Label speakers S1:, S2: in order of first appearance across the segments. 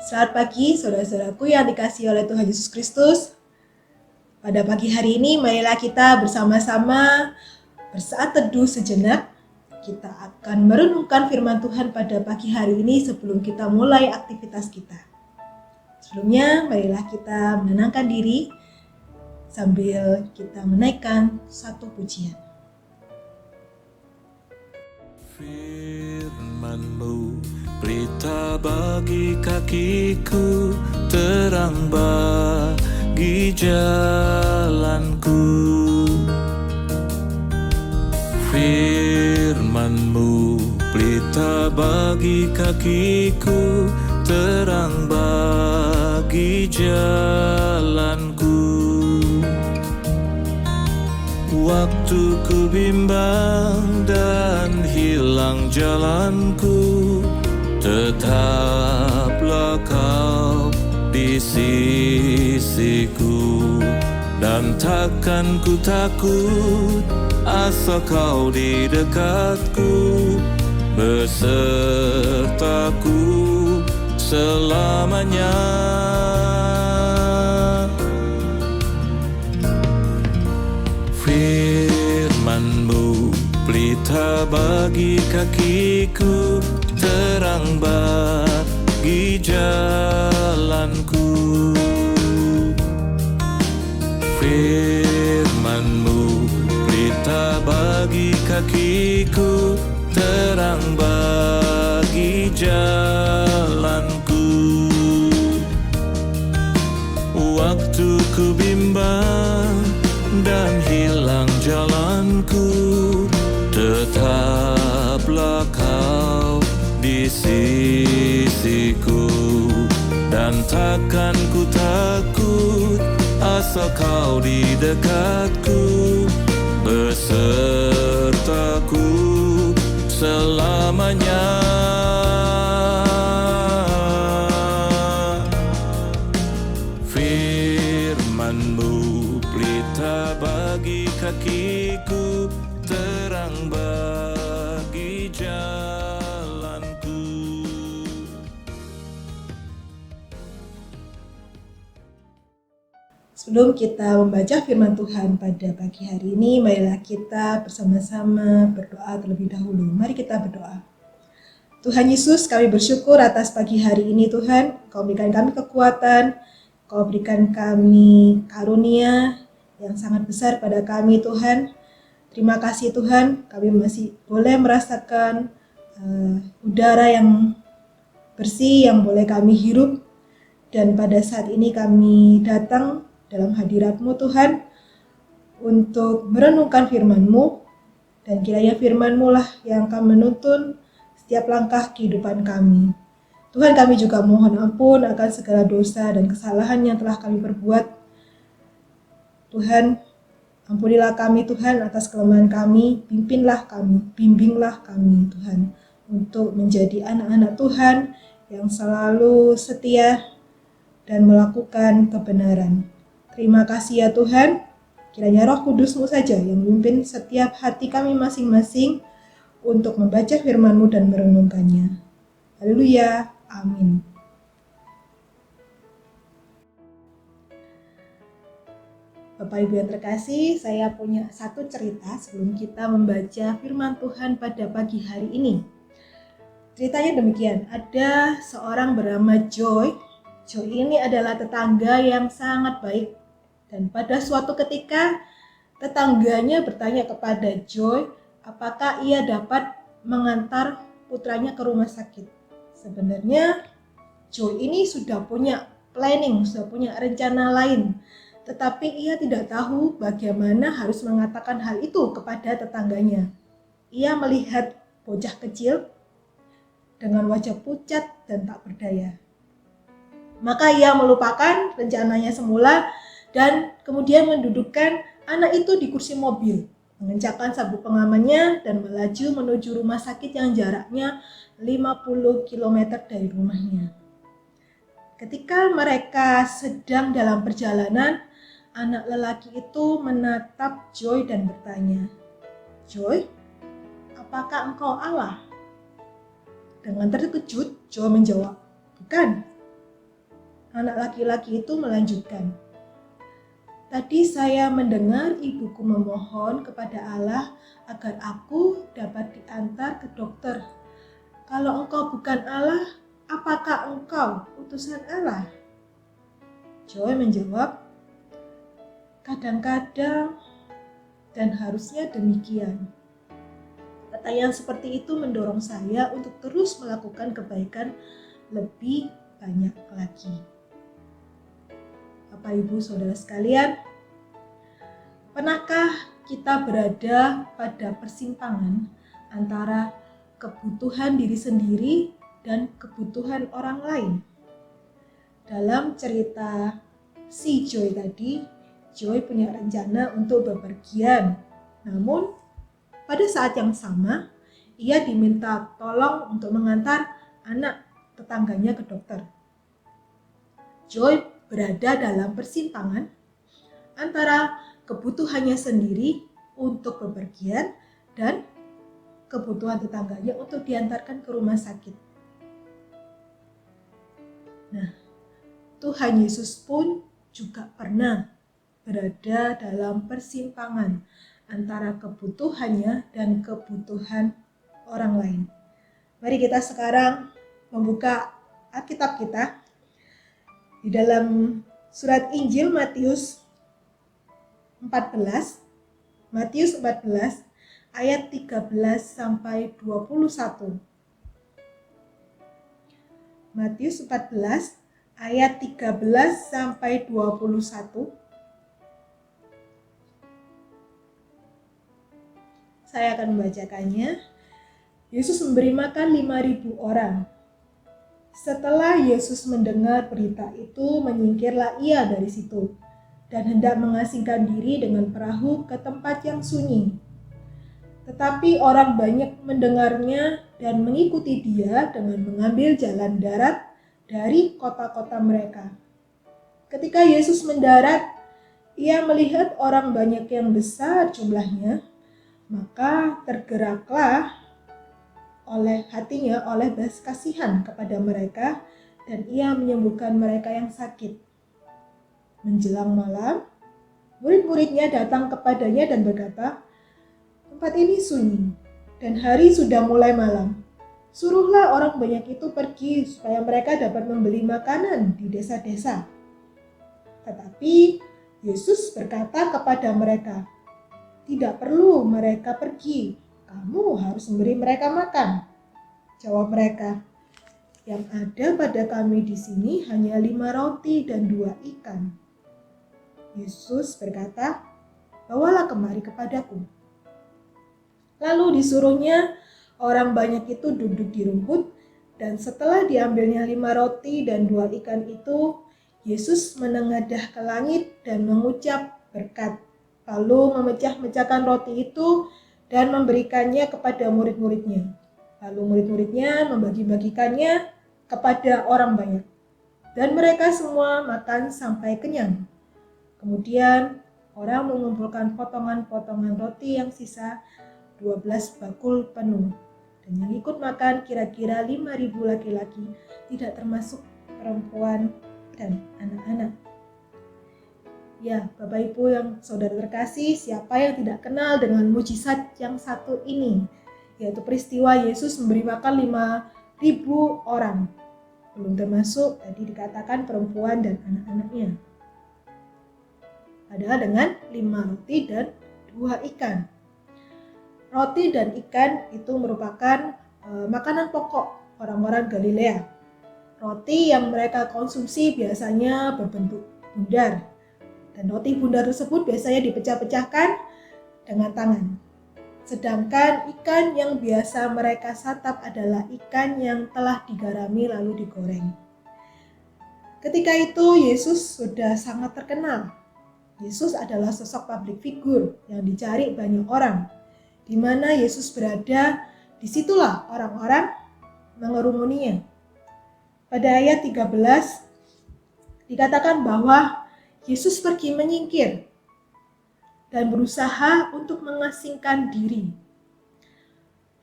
S1: Selamat pagi saudara-saudaraku yang dikasihi oleh Tuhan Yesus Kristus. Pada pagi hari ini marilah kita bersama-sama bersaat teduh sejenak. Kita akan merenungkan firman Tuhan pada pagi hari ini sebelum kita mulai aktivitas kita. Sebelumnya marilah kita menenangkan diri sambil kita menaikkan satu pujian.
S2: Firman-Mu berita bagi kakiku, terang bagi jalanku. Firman-Mu berita bagi kakiku, terang bagi jalanku. Waktu ku bimbang dan hilang jalanku, tetaplah Kau di sisiku. Dan takkan ku takut asal Kau di dekatku, besertaku selamanya. Firman-Mu pelita bagi kakiku, terang bagi jalanku. Firman-Mu pelita bagi kakiku, terang bagi jalanku. Waktu ku bimbang dan hilang jalanku, tetaplah Kau di sisiku. Dan takkan ku takut asal Kau di dekatku, besertaku selamanya. Firman-Mu pelita bagi kakiku, terang bagi jalanku.
S1: Sebelum kita membaca firman Tuhan pada pagi hari ini, marilah kita bersama-sama berdoa terlebih dahulu. Mari kita berdoa. Tuhan Yesus, kami bersyukur atas pagi hari ini Tuhan. Kau berikan kami kekuatan, Kau berikan kami karunia yang sangat besar pada kami Tuhan. Terima kasih Tuhan, kami masih boleh merasakan udara yang bersih yang boleh kami hirup. Dan pada saat ini kami datang dalam hadirat-Mu Tuhan untuk merenungkan firman-Mu, dan kiranya firman-Mu lah yang akan menuntun setiap langkah kehidupan kami. Tuhan, kami juga mohon ampun akan segala dosa dan kesalahan yang telah kami perbuat. Tuhan, ampunilah kami Tuhan atas kelemahan kami, pimpinlah kami, bimbinglah kami Tuhan, untuk menjadi anak-anak Tuhan yang selalu setia dan melakukan kebenaran. Terima kasih ya Tuhan, kiranya Roh Kudus-Mu saja yang memimpin setiap hati kami masing-masing untuk membaca firman-Mu dan merenungkannya. Haleluya, amin. Bapak Ibu yang terkasih, saya punya satu cerita sebelum kita membaca firman Tuhan pada pagi hari ini. Ceritanya demikian, ada seorang bernama Joy. Joy ini adalah tetangga yang sangat baik. Dan pada suatu ketika, tetangganya bertanya kepada Joy, apakah ia dapat mengantar putranya ke rumah sakit. Sebenarnya Joy ini sudah punya planning, sudah punya rencana lain. Tetapi ia tidak tahu bagaimana harus mengatakan hal itu kepada tetangganya. Ia melihat bocah kecil dengan wajah pucat dan tak berdaya. Maka ia melupakan rencananya semula dan kemudian mendudukkan anak itu di kursi mobil, mengencangkan sabuk pengamannya dan melaju menuju rumah sakit yang jaraknya 50 km dari rumahnya. Ketika mereka sedang dalam perjalanan, anak lelaki itu menatap Joy dan bertanya, "Joy, apakah engkau Allah?" Dengan terkejut, Joy menjawab, "Bukan." Anak laki-laki itu melanjutkan, "Tadi saya mendengar ibuku memohon kepada Allah agar aku dapat diantar ke dokter. Kalau engkau bukan Allah, apakah engkau utusan Allah?" Joy menjawab, "Kadang-kadang dan harusnya demikian." Pertanyaan seperti itu mendorong saya untuk terus melakukan kebaikan lebih banyak lagi. Bapak, Ibu, Saudara sekalian, pernahkah kita berada pada persimpangan antara kebutuhan diri sendiri dan kebutuhan orang lain? Dalam cerita si Joy tadi, Joy punya rencana untuk bepergian. Namun, pada saat yang sama, ia diminta tolong untuk mengantar anak tetangganya ke dokter. Joy berada dalam persimpangan antara kebutuhannya sendiri untuk bepergian dan kebutuhan tetangganya untuk diantarkan ke rumah sakit. Nah, Tuhan Yesus pun juga pernah berada dalam persimpangan antara kebutuhannya dan kebutuhan orang lain. Mari kita sekarang membuka Alkitab kita di dalam surat Injil Matius 14 ayat 13 sampai 21. Matius 14 ayat 13 sampai 21. Saya akan membacakannya. Yesus memberi makan 5.000 orang. Setelah Yesus mendengar berita itu, menyingkirlah ia dari situ dan hendak mengasingkan diri dengan perahu ke tempat yang sunyi. Tetapi orang banyak mendengarnya dan mengikuti dia dengan mengambil jalan darat dari kota-kota mereka. Ketika Yesus mendarat, ia melihat orang banyak yang besar jumlahnya, maka tergeraklah oleh hatinya oleh belas kasihan kepada mereka, dan ia menyembuhkan mereka yang sakit. Menjelang malam, murid-muridnya datang kepadanya dan berkata, "Tempat ini sunyi dan hari sudah mulai malam. Suruhlah orang banyak itu pergi supaya mereka dapat membeli makanan di desa-desa." Tetapi Yesus berkata kepada mereka, "Tidak perlu mereka pergi. Kamu harus memberi mereka makan." Jawab mereka, "Yang ada pada kami di sini hanya 5 roti dan 2 ikan." Yesus berkata, "Bawalah kemari kepadaku." Lalu disuruhnya orang banyak itu duduk di rumput, dan setelah diambilnya 5 roti dan 2 ikan itu, Yesus menengadah ke langit dan mengucap berkat, lalu memecah-mecahkan roti itu dan memberikannya kepada murid-muridnya. Lalu murid-muridnya membagi-bagikannya kepada orang banyak. Dan mereka semua makan sampai kenyang. Kemudian orang mengumpulkan potongan-potongan roti yang sisa 12 bakul penuh. Dan yang ikut makan kira-kira 5.000 laki-laki, tidak termasuk perempuan dan anak-anak. Ya, Bapak Ibu yang saudara terkasih, siapa yang tidak kenal dengan mujizat yang satu ini, yaitu peristiwa Yesus memberi makan 5.000 orang, belum termasuk tadi dikatakan perempuan dan anak-anaknya. Padahal dengan 5 roti dan 2 ikan. Roti dan ikan itu merupakan makanan pokok orang-orang Galilea. Roti yang mereka konsumsi biasanya berbentuk bundar. Dan roti bundar tersebut biasanya dipecah-pecahkan dengan tangan. Sedangkan ikan yang biasa mereka santap adalah ikan yang telah digarami lalu digoreng. Ketika itu Yesus sudah sangat terkenal. Yesus adalah sosok public figure yang dicari banyak orang. Di mana Yesus berada, disitulah orang-orang mengerumuninya. Pada ayat 13 dikatakan bahwa Yesus pergi menyingkir dan berusaha untuk mengasingkan diri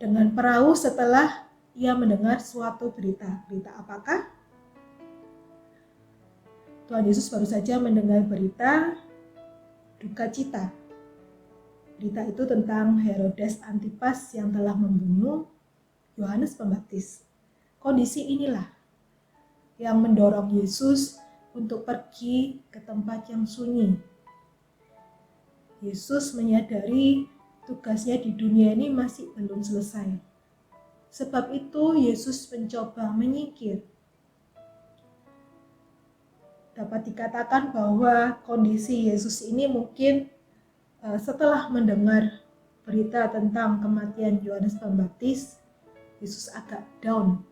S1: dengan perahu setelah ia mendengar suatu berita. Berita apakah? Tuhan Yesus baru saja mendengar berita duka cita. Berita itu tentang Herodes Antipas yang telah membunuh Yohanes Pembaptis. Kondisi inilah yang mendorong Yesus untuk pergi ke tempat yang sunyi. Yesus menyadari tugasnya di dunia ini masih belum selesai. Sebab itu Yesus mencoba menyingkir. Dapat dikatakan bahwa kondisi Yesus ini mungkin setelah mendengar berita tentang kematian Yohanes Pembaptis, Yesus agak down.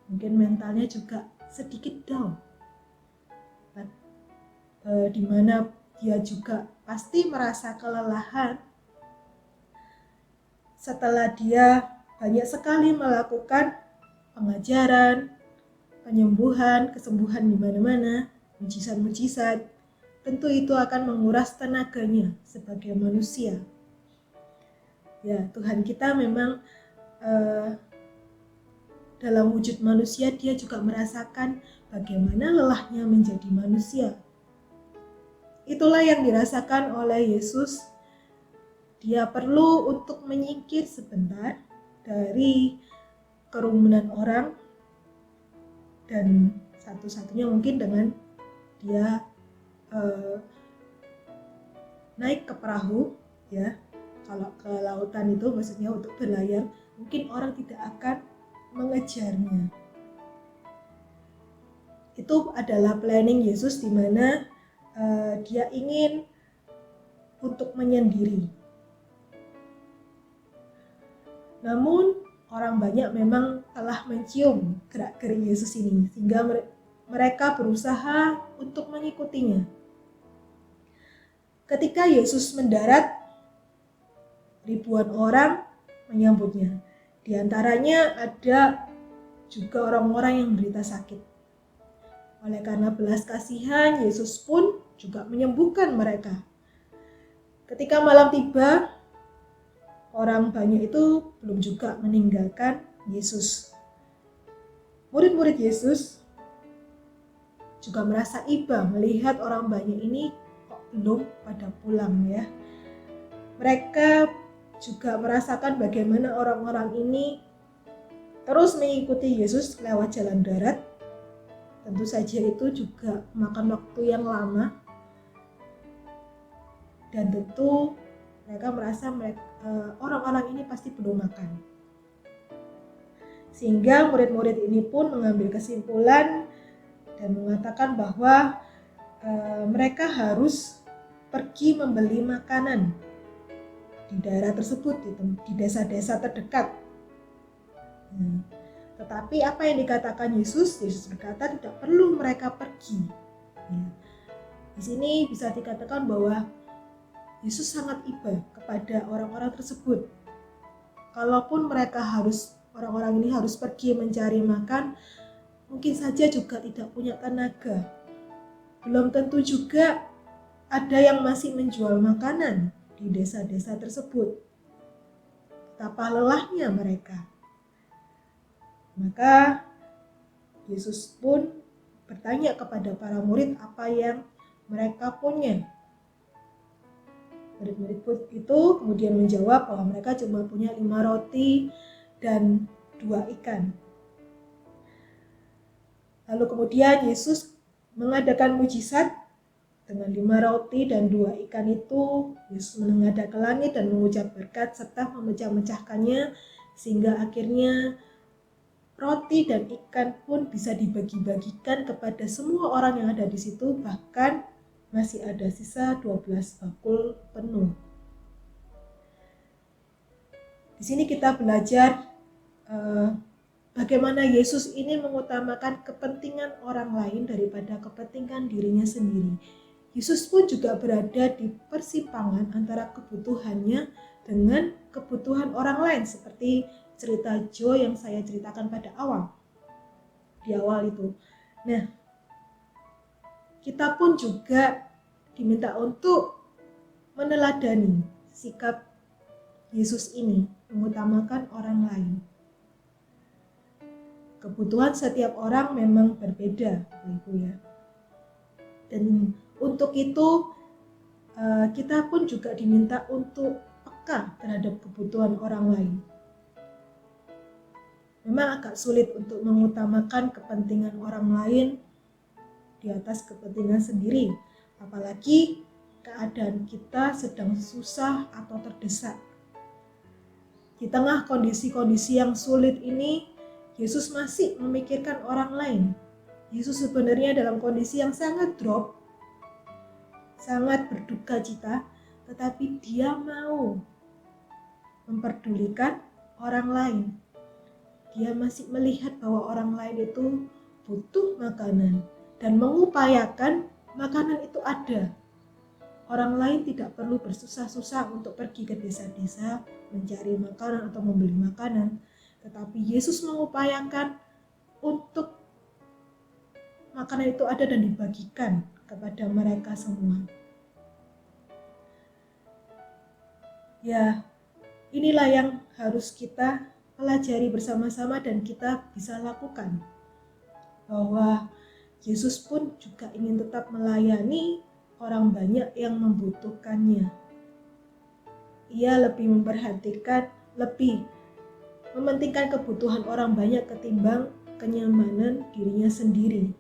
S1: Mungkin mentalnya juga sedikit down. Di mana dia juga pasti merasa kelelahan setelah dia banyak sekali melakukan pengajaran, penyembuhan, kesembuhan di mana-mana, mujizat-mujizat. Tentu itu akan menguras tenaganya sebagai manusia. Ya, Tuhan kita memang dalam wujud manusia, dia juga merasakan bagaimana lelahnya menjadi manusia. Itulah yang dirasakan oleh Yesus. Dia perlu untuk menyingkir sebentar dari kerumunan orang, dan satu-satunya mungkin dengan dia naik ke perahu, ya. Kalau ke lautan itu maksudnya untuk berlayar, mungkin orang tidak akan mengejarnya. Itu adalah planning Yesus di mana dia ingin untuk menyendiri. Namun orang banyak memang telah mencium gerak-gerik Yesus ini, sehingga mereka berusaha untuk mengikutinya. Ketika Yesus mendarat, ribuan orang menyambutnya. Di antaranya ada juga orang-orang yang menderita sakit. Oleh karena belas kasihan, Yesus pun juga menyembuhkan mereka. Ketika malam tiba, orang banyak itu belum juga meninggalkan Yesus. Murid-murid Yesus juga merasa iba melihat orang banyak ini kok belum pada pulang, ya. Mereka juga merasakan bagaimana orang-orang ini terus mengikuti Yesus lewat jalan darat. Tentu saja itu juga makan waktu yang lama. Dan tentu mereka merasa orang-orang ini pasti belum makan. Sehingga murid-murid ini pun mengambil kesimpulan dan mengatakan bahwa mereka harus pergi membeli makanan di daerah tersebut, di desa-desa terdekat. Tetapi apa yang dikatakan Yesus? Yesus berkata tidak perlu mereka pergi. Di sini bisa dikatakan bahwa Yesus sangat iba kepada orang-orang tersebut. Kalaupun orang-orang ini harus pergi mencari makan, mungkin saja juga tidak punya tenaga. Belum tentu juga ada yang masih menjual makanan di desa-desa tersebut. Betapa lelahnya mereka. Maka Yesus pun bertanya kepada para murid apa yang mereka punya. Murid-murid itu kemudian menjawab bahwa mereka cuma punya 5 roti dan 2 ikan. Lalu kemudian Yesus mengadakan mujizat. Dengan 5 roti dan 2 ikan itu, Yesus menengadah ke langit dan mengucap berkat serta memecah-mecahkannya, sehingga akhirnya roti dan ikan pun bisa dibagi-bagikan kepada semua orang yang ada di situ, bahkan masih ada sisa 12 bakul penuh. Di sini kita belajar bagaimana Yesus ini mengutamakan kepentingan orang lain daripada kepentingan dirinya sendiri. Yesus pun juga berada di persimpangan antara kebutuhannya dengan kebutuhan orang lain, seperti cerita Joe yang saya ceritakan pada di awal itu. Nah, kita pun juga diminta untuk meneladani sikap Yesus ini, mengutamakan orang lain. Kebutuhan setiap orang memang berbeda, Ibu ya. Dan untuk itu kita pun juga diminta untuk peka terhadap kebutuhan orang lain. Memang agak sulit untuk mengutamakan kepentingan orang lain di atas kepentingan sendiri, apalagi keadaan kita sedang susah atau terdesak. Di tengah kondisi-kondisi yang sulit ini, Yesus masih memikirkan orang lain. Yesus sebenarnya dalam kondisi yang sangat drop, sangat berduka cita, tetapi dia mau memperdulikan orang lain. Dia masih melihat bahwa orang lain itu butuh makanan dan mengupayakan makanan itu ada. Orang lain tidak perlu bersusah-susah untuk pergi ke desa-desa mencari makanan atau membeli makanan, tetapi Yesus mengupayakan untuk makanan itu ada dan dibagikan kepada mereka semua. Ya, inilah yang harus kita pelajari bersama-sama dan kita bisa lakukan. Bahwa Yesus pun juga ingin tetap melayani orang banyak yang membutuhkannya. Ia lebih memperhatikan, lebih mementingkan kebutuhan orang banyak ketimbang kenyamanan dirinya sendiri.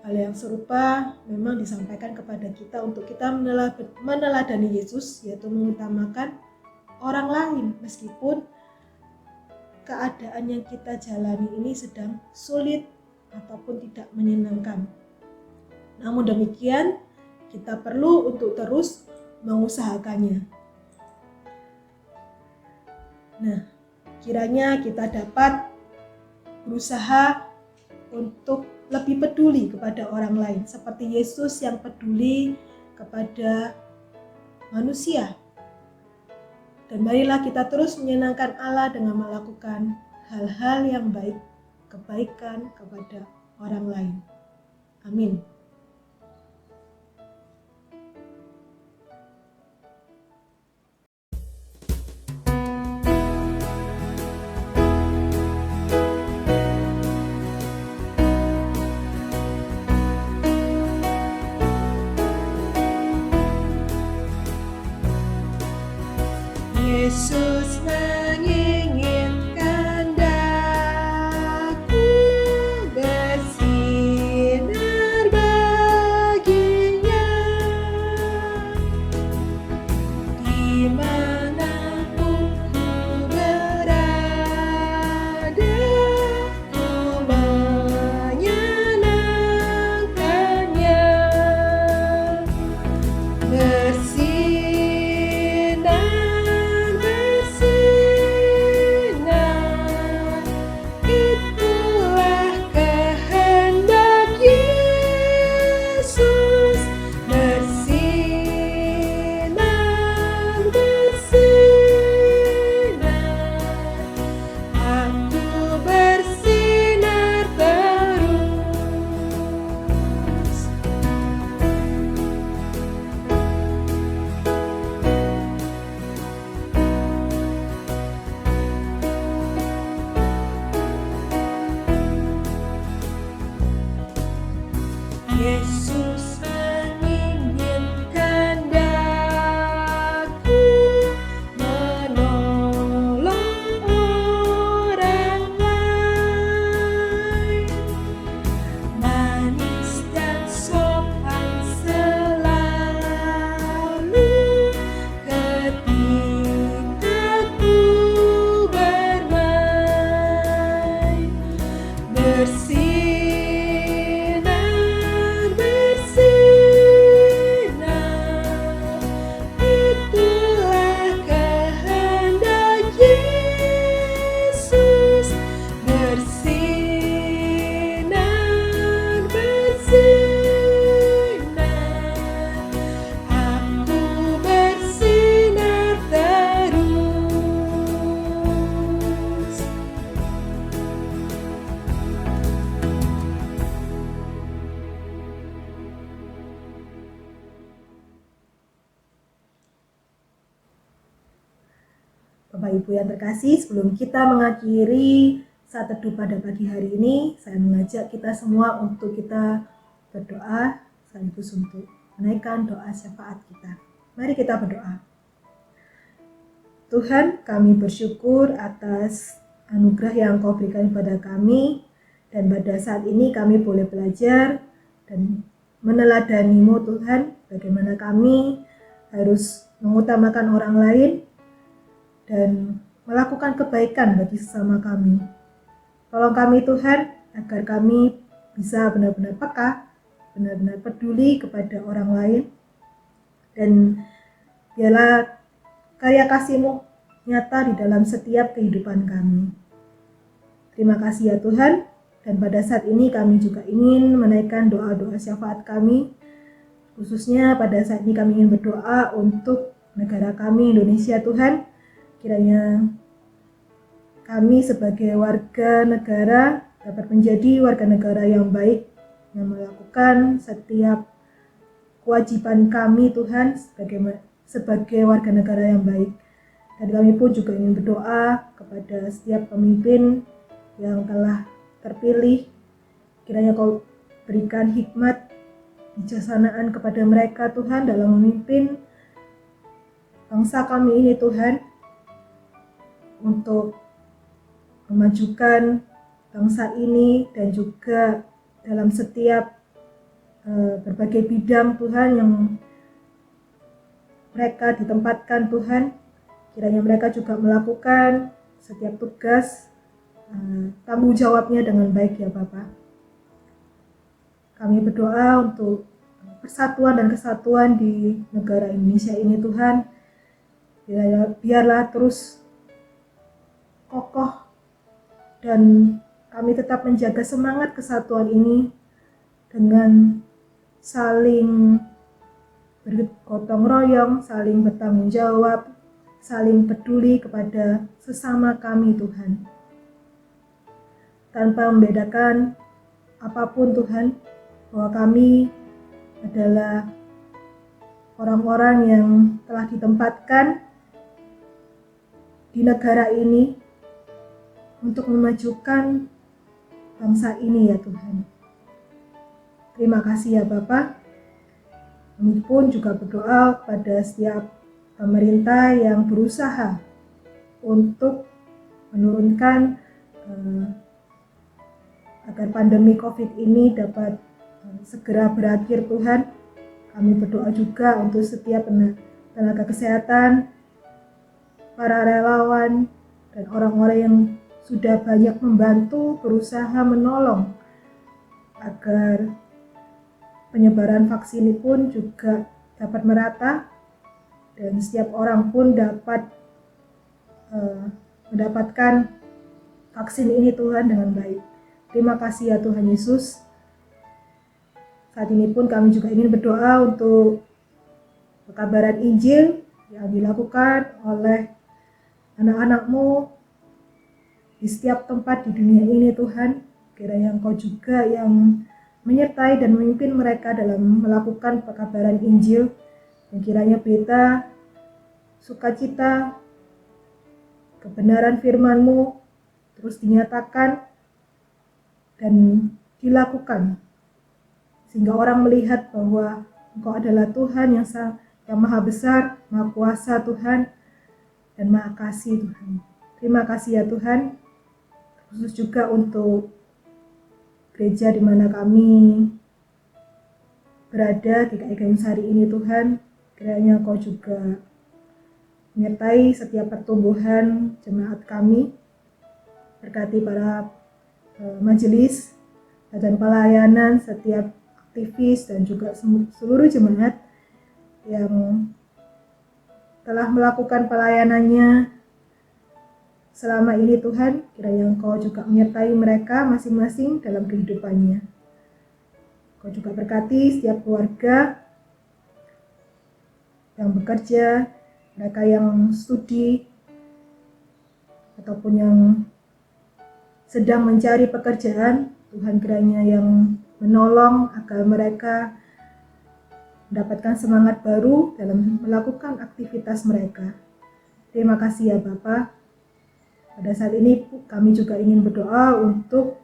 S1: Hal yang serupa memang disampaikan kepada kita untuk kita meneladani Yesus, yaitu mengutamakan orang lain meskipun keadaan yang kita jalani ini sedang sulit ataupun tidak menyenangkan. Namun demikian, kita perlu untuk terus mengusahakannya. Nah, kiranya kita dapat berusaha untuk lebih peduli kepada orang lain, seperti Yesus yang peduli kepada manusia. Dan marilah kita terus menyenangkan Allah dengan melakukan hal-hal yang baik, kebaikan kepada orang lain. Amin. Yesus menginginkan daku bersinar baginya, dimanapun ku berada, ku menyenangkannya. Yesus menginginkan daku menolong orang lain, manis dan sopan selalu ketika ku bermain, bersinar itulah kehendak Yesus. Bersinar, aku bersinar terus. Bapak Ibu yang terkasih, sebelum kita mengakhiri saat teduh pada pagi hari ini, saya mengajak kita semua untuk kita berdoa sekaligus untuk menaikkan doa syafaat kita. Mari kita berdoa. Tuhan, kami bersyukur atas anugerah yang Kau berikan kepada kami, dan pada saat ini kami boleh belajar dan meneladani-Mu Tuhan, bagaimana kami harus mengutamakan orang lain dan melakukan kebaikan bagi sesama kami. Tolong kami Tuhan, agar kami bisa benar-benar peka, benar-benar peduli kepada orang lain, dan biarlah karya kasih-Mu nyata di dalam setiap kehidupan kami. Terima kasih ya Tuhan, dan pada saat ini kami juga ingin menaikkan doa-doa syafaat kami, khususnya pada saat ini kami ingin berdoa untuk negara kami Indonesia Tuhan. Kiranya kami sebagai warga negara dapat menjadi warga negara yang baik, yang melakukan setiap kewajiban kami Tuhan sebagai warga negara yang baik. Dan kami pun juga ingin berdoa kepada setiap pemimpin yang telah terpilih. Kiranya Kau berikan hikmat, bijaksanaan kepada mereka Tuhan dalam memimpin bangsa kami ini Tuhan, untuk memajukan bangsa ini dan juga dalam setiap berbagai bidang Tuhan yang mereka ditempatkan Tuhan. Kiranya mereka juga melakukan setiap tugas tanggung jawabnya dengan baik ya Bapa. Kami berdoa untuk persatuan dan kesatuan di negara Indonesia ini Tuhan. Biarlah terus kokoh dan kami tetap menjaga semangat kesatuan ini dengan saling bergotong royong, saling bertanggung jawab, saling peduli kepada sesama kami Tuhan. Tanpa membedakan apapun Tuhan, bahwa kami adalah orang-orang yang telah ditempatkan di negara ini untuk memajukan bangsa ini ya Tuhan. Terima kasih ya Bapa. Kami pun juga berdoa pada setiap pemerintah yang berusaha untuk menurunkan agar pandemi COVID ini dapat segera berakhir Tuhan. Kami berdoa juga untuk setiap tenaga kesehatan, para relawan, dan orang-orang yang sudah banyak membantu berusaha menolong agar penyebaran vaksin ini pun juga dapat merata dan setiap orang pun dapat mendapatkan vaksin ini Tuhan dengan baik. Terima kasih ya Tuhan Yesus. Saat ini pun kami juga ingin berdoa untuk pekabaran Injil yang dilakukan oleh anak-anak-Mu di setiap tempat di dunia ini Tuhan. Kiranya Engkau juga yang menyertai dan memimpin mereka dalam melakukan pekabaran Injil, dan kiranya berita sukacita kebenaran firman-Mu terus dinyatakan dan dilakukan, sehingga orang melihat bahwa Engkau adalah Tuhan yang maha besar, maha kuasa Tuhan, dan maha kasih Tuhan. Terima kasih ya Tuhan, khusus juga untuk gereja di mana kami berada di GKI Sari ini Tuhan. Kiranya Engkau juga menyertai setiap pertumbuhan jemaat kami, berkati para majelis dan pelayanan, setiap aktivis dan juga seluruh jemaat yang telah melakukan pelayanannya selama ini Tuhan. Kiranya Engkau juga menyertai mereka masing-masing dalam kehidupannya. Engkau juga berkati setiap keluarga yang bekerja, mereka yang studi ataupun yang sedang mencari pekerjaan. Tuhan kiranya yang menolong agar mereka mendapatkan semangat baru dalam melakukan aktivitas mereka. Terima kasih ya Bapa. Pada saat ini kami juga ingin berdoa untuk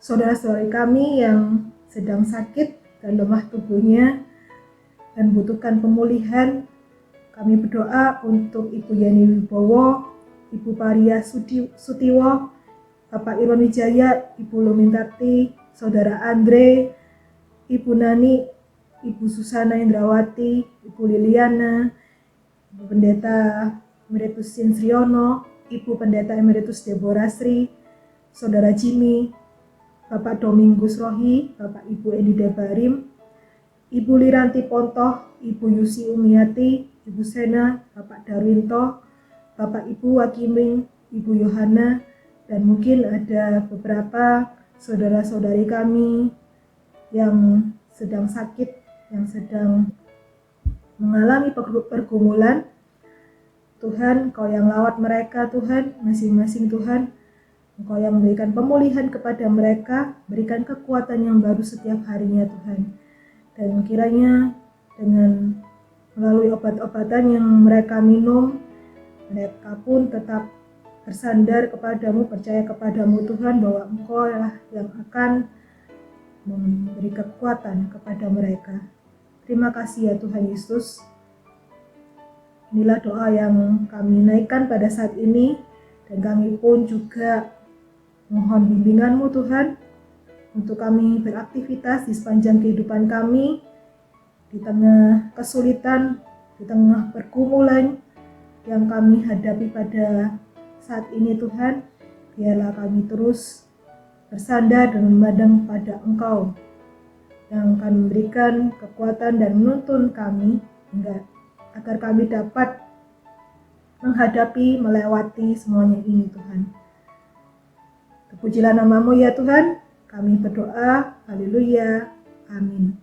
S1: saudara-saudari kami yang sedang sakit dan lemah tubuhnya dan butuhkan pemulihan. Kami berdoa untuk Ibu Yani Wibowo, Ibu Paria Sutiwo, Bapak Irwan Wijaya, Ibu Lumintarti, Saudara Andre, Ibu Nani, Ibu Susana Indrawati, Ibu Liliana, Ibu Pendeta Emeritus Sinsriono, Ibu Pendeta Emeritus Deborah Sri, Saudara Jimmy, Bapak Domingus Rohi, Bapak Ibu Eni Debarim, Ibu Liranti Pontoh, Ibu Yusi Umiati, Ibu Sena, Bapak Darwinto, Bapak Ibu Wakiming, Ibu Yohana, dan mungkin ada beberapa saudara-saudari kami yang sedang sakit, yang sedang mengalami pergumulan. Tuhan, Engkau yang lawat mereka Tuhan, masing-masing Tuhan. Engkau yang memberikan pemulihan kepada mereka, berikan kekuatan yang baru setiap harinya Tuhan. Dan kiranya dengan melalui obat-obatan yang mereka minum, mereka pun tetap bersandar kepadamu, percaya kepadamu Tuhan, bahwa Engkau lah yang akan memberi kekuatan kepada mereka. Terima kasih ya Tuhan Yesus. Inilah doa yang kami naikkan pada saat ini, dan kami pun juga mohon bimbingan-Mu Tuhan, untuk kami beraktivitas di sepanjang kehidupan kami, di tengah kesulitan, di tengah pergumulan yang kami hadapi pada saat ini Tuhan. Biarlah kami terus bersandar dan memandang pada Engkau yang akan memberikan kekuatan dan menuntun kami agar kami dapat menghadapi, melewati semuanya ini Tuhan. Terpujilah nama-Mu ya Tuhan, kami berdoa, haleluya, amin.